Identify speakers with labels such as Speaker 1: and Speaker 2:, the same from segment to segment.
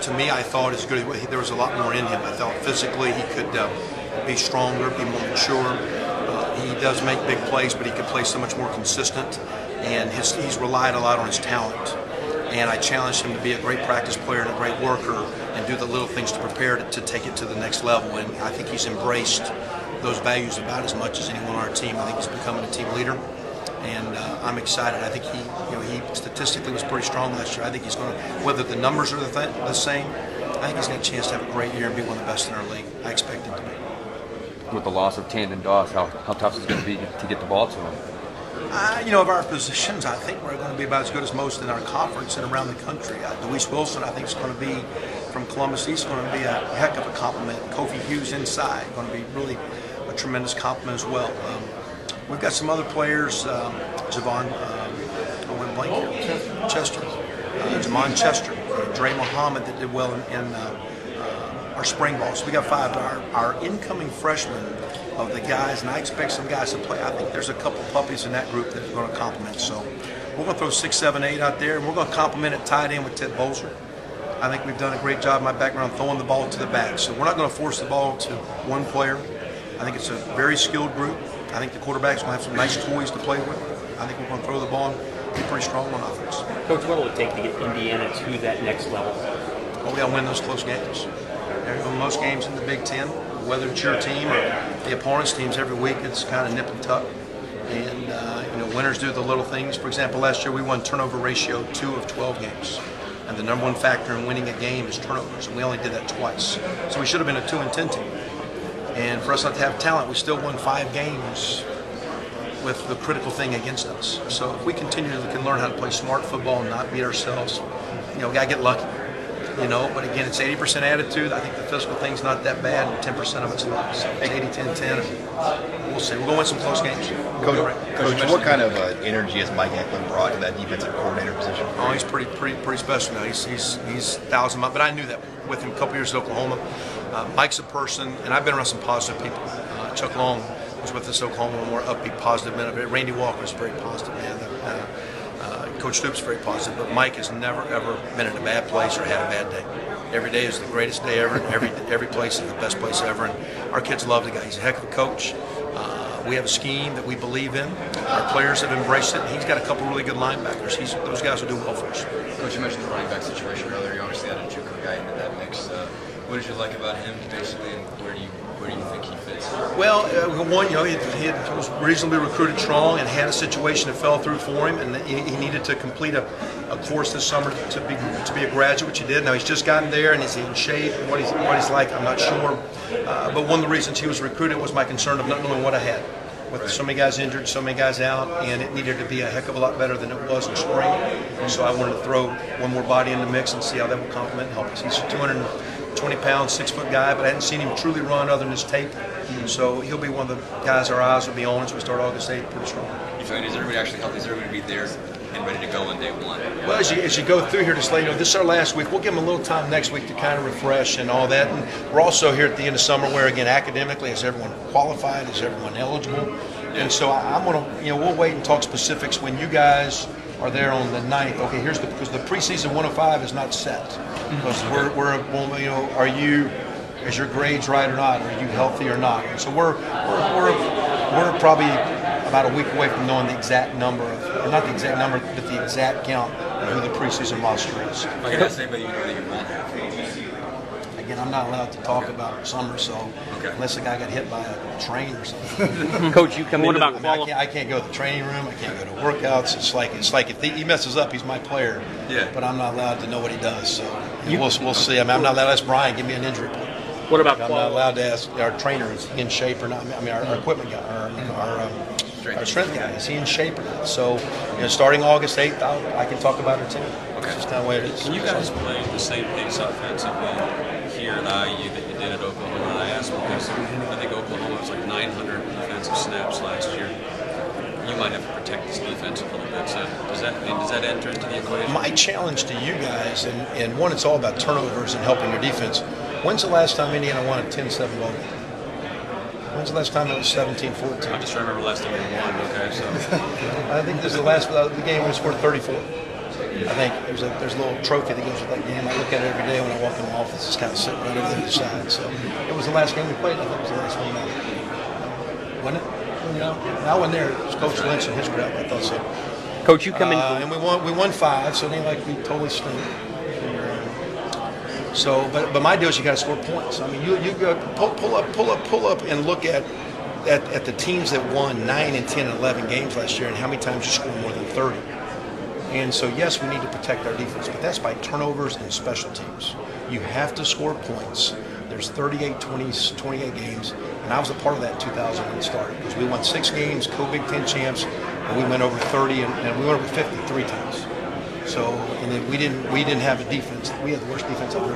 Speaker 1: To me, I thought as good. There was a lot more in him. I thought physically he could be stronger, be more mature. He does make big plays, but he could play so much more consistent. And he's relied a lot on his talent. And I challenged him to be a great practice player and a great worker and do the little things to prepare to take it to the next level. And I think he's embraced those values about as much as anyone on our team. I think he's becoming a team leader. And I'm excited. I think he statistically was pretty strong last year. I think he's going to, whether the numbers are the same, I think he's got a chance to have a great year and be one of the best in our league. I expect him to be.
Speaker 2: With the loss of Tandon Doss, how tough is it going to be to get the ball to him?
Speaker 1: Of our positions, I think we're going to be about as good as most in our conference and around the country. Deweese Wilson, I think, is going to be from Columbus. He's going to be a heck of a compliment. Kofi Hughes inside, going to be really a tremendous compliment as well. We've got some other players, Javon, Chester, Jamon Chester, Dre Muhammad that did well in our spring ball. So we got 5. Our incoming freshmen of the guys, and I expect some guys to play. I think there's a couple puppies in that group that are going to complement. So we're going to throw 6, 7, 8 out there, and we're going to complement it tied in with Ted Bolzer. I think we've done a great job in my background throwing the ball to the back. So we're not going to force the ball to one player. I think it's a very skilled group. I think the quarterback's going to have some nice toys to play with. I think we're going to throw the ball and be pretty strong on offense.
Speaker 3: Coach, what will it take to get Indiana to that next level?
Speaker 1: Well, we got to win those close games. Most games in the Big Ten, whether it's your team or the opponent's teams, every week it's kind of nip and tuck. And winners do the little things. For example, last year we won turnover ratio 2 of 12 games. And the number one factor in winning a game is turnovers, and we only did that twice. So we should have been a 2-10 team. And for us not to have talent, we still won 5 games with the critical thing against us. So if we continue to learn how to play smart football and not beat ourselves, we got to get lucky. But again, it's 80% attitude. I think the physical thing's not that bad, and 10% of it's luck. So it's 80-10-10. We'll see. We're going to win some close games.
Speaker 4: Coach, what kind of energy has Mike Eklund brought to that defensive coordinator position?
Speaker 1: Oh, he's pretty special now. He's 1,000 miles. But I knew that with him a couple years at Oklahoma. Mike's a person, and I've been around some positive people. Chuck Long was with us at Oklahoma, more upbeat, positive man. Randy Walker's a very positive man. Coach Stoops very positive, but Mike has never ever been in a bad place or had a bad day. Every day is the greatest day ever. Every place is the best place ever, and our kids love the guy. He's a heck of a coach. We have a scheme that we believe in. Our players have embraced it. He's got a couple really good linebackers. Those guys will do well for us.
Speaker 5: Coach, you mentioned the running back situation earlier. You obviously had a JUCO guy into that mix. What did you like about him, basically, and where do you think he fits?
Speaker 1: Well, one, he was reasonably recruited strong and had a situation that fell through for him, and he needed to complete a course this summer to be a graduate, which he did. Now he's just gotten there, and is he in shape? What he's like, I'm not sure. But one of the reasons he was recruited was my concern of not knowing what I had. With so many guys injured, so many guys out, and it needed to be a heck of a lot better than it was in spring. And so I wanted to throw one more body in the mix and see how that would complement and help us. He's a 220-pound, 6-foot guy, but I hadn't seen him truly run other than his tape. So he'll be one of the guys our eyes will be on as we start August 8th pretty strong.
Speaker 5: You feel like, is everybody actually healthy? Is everybody be there and ready to go on day one?
Speaker 1: Well, as you go through here, just let you know, this is our last week. We'll give them a little time next week to kind of refresh and all that. And we're also here at the end of summer where, again, academically, is everyone qualified? Is everyone eligible? And so I'm going to, we'll wait and talk specifics when you guys are there on the 9th. Okay, because the preseason 105 is not set. Because are you, is your grades right or not? Are you healthy or not? And so we're probably about a week away from knowing the exact number of, not the exact number, but the exact count of who the preseason roster is.
Speaker 5: Like, that's anybody you know that you won't have.
Speaker 1: Again, I'm not allowed to talk about summer, so unless a guy got hit by a train or something.
Speaker 2: Coach, you come in.
Speaker 1: I can't go to the training room. I can't go to workouts. It's like if he messes up, he's my player.
Speaker 5: Yeah.
Speaker 1: But I'm not allowed to know what he does. So we'll see. I'm not allowed to ask Brian, give me an injury report.
Speaker 3: What about
Speaker 1: I'm not allowed to ask our trainer, is he in shape or not? I mean, our equipment guy, our strength guy, is he in shape or not? So, starting August 8th, I can talk about it too. It's just the way it is.
Speaker 6: Can you guys play the same pace offensively here at IU that you did at Oklahoma? I asked because I think Oklahoma was like 900 defensive snaps last year. You might have to protect this defense a little bit. So does that enter into the equation?
Speaker 1: My challenge to you guys, and one, it's all about turnovers and helping your defense. When's the last time Indiana won a 10-7 ball game? When's the last time it was 17-14?
Speaker 6: I just remember last time we won. Okay, so
Speaker 1: I think this is the last the game we scored 34. I think there's a little trophy that goes with that game. I look at it every day when I walk in the office. It's kind of sitting right over the other side. So it was the last game we played. I think it was the last one out. Wasn't it? I wasn't there. It was Coach Lynch and his crowd. I thought so.
Speaker 3: Coach, you come in.
Speaker 1: And we won 5, so it ain't like we totally stink. So, but my deal is you got to score points. I mean, you go pull up, and look at the teams that won 9 and 10 and 11 games last year, and how many times you scored more than 30. And so, yes, we need to protect our defense, but that's by turnovers and special teams. You have to score points. There's 28 games, and I was a part of that in 2000 when it started, because we won 6 games, co-Big Ten champs, and we went over 30, and we went over 50 3 times. So, and then we didn't have a defense. We had the worst defense I've ever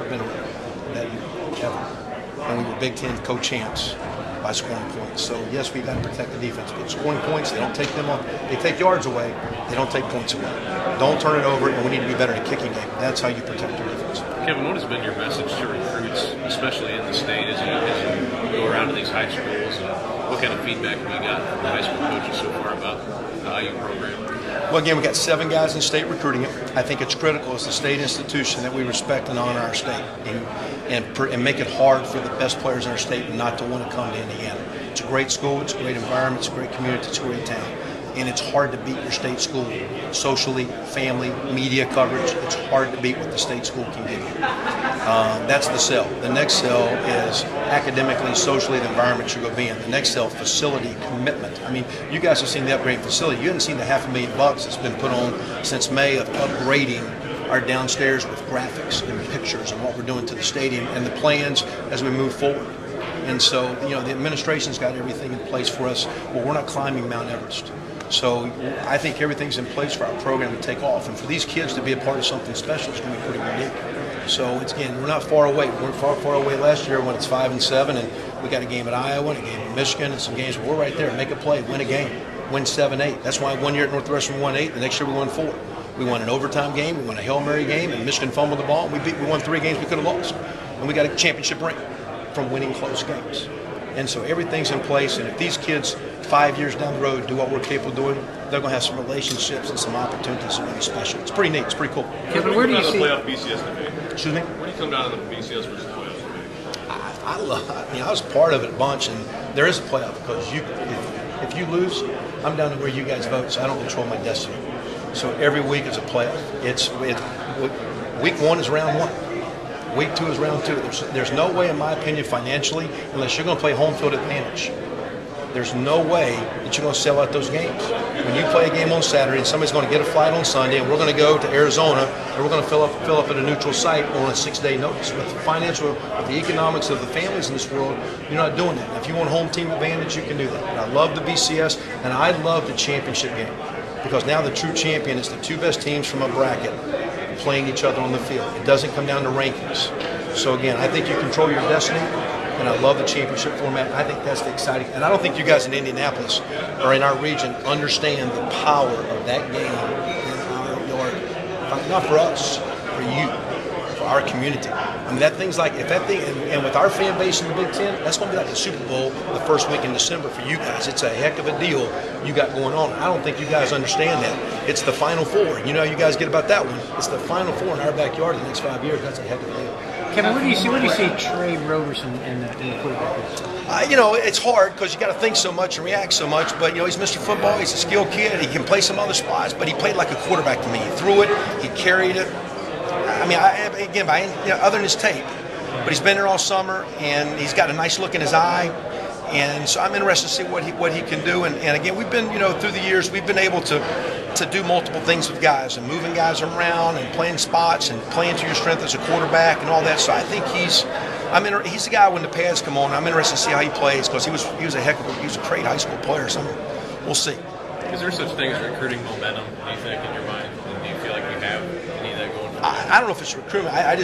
Speaker 1: been around that year, ever. And we were Big Ten co-champs by scoring points. So yes, we got to protect the defense. But scoring points, they don't take them off. They take yards away. They don't take points away. Don't turn it over, and we need to be better at kicking game. That's how you protect your defense.
Speaker 7: Kevin, what has been your message to recruits, especially in the state, as you go around to these high schools? And what kind of feedback have you got from the high school coaches so far about the IU program?
Speaker 1: Well, again, we got 7 guys in state recruiting it. I think it's critical as a state institution that we respect and honor our state and make it hard for the best players in our state not to want to come to Indiana. It's a great school, it's a great environment, it's a great community, it's a great town. And it's hard to beat your state school socially, family, media coverage. It's hard to beat what the state school can give you. That's the sell. The next sell is academically, socially, the environment you're going to be in. The next sell, facility, commitment. I mean, you guys have seen the upgrade facility. You haven't seen the $500,000 that's been put on since May of upgrading our downstairs with graphics and pictures and what we're doing to the stadium and the plans as we move forward. And so, the administration's got everything in place for us. Well, we're not climbing Mount Everest. So I think everything's in place for our program to take off. And for these kids to be a part of something special is going to be pretty unique. So, we're not far away. We weren't far away last year when it's 5 and 7, and we got a game at Iowa and a game at Michigan and some games where we're right there. Make a play, win a game, win 7-8. That's why one year at Northwestern we won 8, the next year we won 4. We won an overtime game, we won a Hail Mary game, and Michigan fumbled the ball, and we won 3 games we could have lost. And we got a championship ring from winning close games. And so everything's in place, and if these kids 5 years down the road do what we're capable of doing, they're going to have some relationships and some opportunities that are really special. It's pretty neat. It's pretty cool.
Speaker 7: Kevin, where do you see the playoff BCS debate?
Speaker 1: Excuse me?
Speaker 7: Where do you come down to the BCS versus playoff debate?
Speaker 1: I was part of it a bunch, and there is a playoff because if you lose, I'm down to where you guys vote, so I don't control my destiny. So every week is a playoff. Week 1 is round 1. Week 2 is round 2. There's no way, in my opinion, financially, unless you're going to play home field advantage, there's no way that you're going to sell out those games. When you play a game on Saturday and somebody's going to get a flight on Sunday and we're going to go to Arizona and we're going to fill up at a neutral site on a 6-day notice. With the economics of the families in this world, you're not doing that. Now, if you want home team advantage, you can do that. And I love the BCS, and I love the championship game because now the true champion is the 2 best teams from a bracket playing each other on the field. It doesn't come down to rankings. So again, I think you control your destiny, and I love the championship format. I think that's the exciting, and I don't think you guys in Indianapolis or in our region understand the power of that game in our yard. Not for us, for you, for our community. I mean, that thing's like, if that thing, and with our fan base in the Big Ten, that's going to be like the Super Bowl the first week in December for you guys. It's a heck of a deal you got going on. I don't think you guys understand that. It's the Final Four. You know how you guys get about that one. It's the Final Four in our backyard the next 5 years. That's a heck of a deal.
Speaker 8: Kevin, where do you see Trey Roberson in the quarterback?
Speaker 1: It's hard because you got to think so much and react so much. But he's Mr. Football. He's a skilled kid. He can play some other spots, but he played like a quarterback to me. He threw it. He carried it. I mean, other than his tape, but he's been there all summer, and he's got a nice look in his eye. And so I'm interested to see what he can do. And again, we've been, through the years, we've been able to do multiple things with guys and moving guys around and playing spots and playing to your strength as a quarterback and all that. So I think he's the guy when the pads come on. I'm interested to see how he plays because he was a great high school player. So we'll see.
Speaker 7: Is there such thing as recruiting momentum, do you think, in your mind? Do you feel like we have any of that going for
Speaker 1: I don't know if it's recruitment. I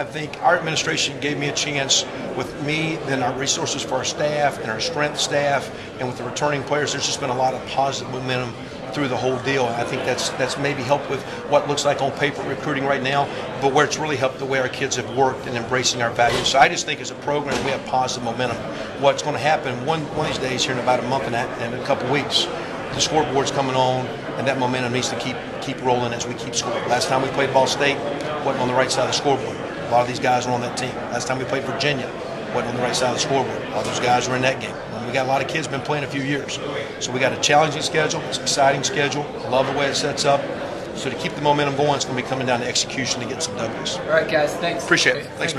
Speaker 1: think our administration gave me a chance with me, then our resources for our staff and our strength staff, and with the returning players. There's just been a lot of positive momentum through the whole deal. I think that's maybe helped with what looks like on paper recruiting right now, but where it's really helped the way our kids have worked and embracing our values. So I just think as a program we have positive momentum. What's going to happen one of these days here in about a month and a couple weeks, the scoreboard's coming on, and that momentum needs to keep rolling as we keep scoring. Last time we played Ball State, wasn't on the right side of the scoreboard. A lot of these guys were on that team. Last time we played Virginia, wasn't on the right side of the scoreboard. All those guys were in that game. And we got a lot of kids been playing a few years. So we got a challenging schedule. It's an exciting schedule. I love the way it sets up. So to keep the momentum going, it's going to be coming down to execution to get some W's.
Speaker 9: All right, guys. Thanks.
Speaker 1: Appreciate it. Thanks, man.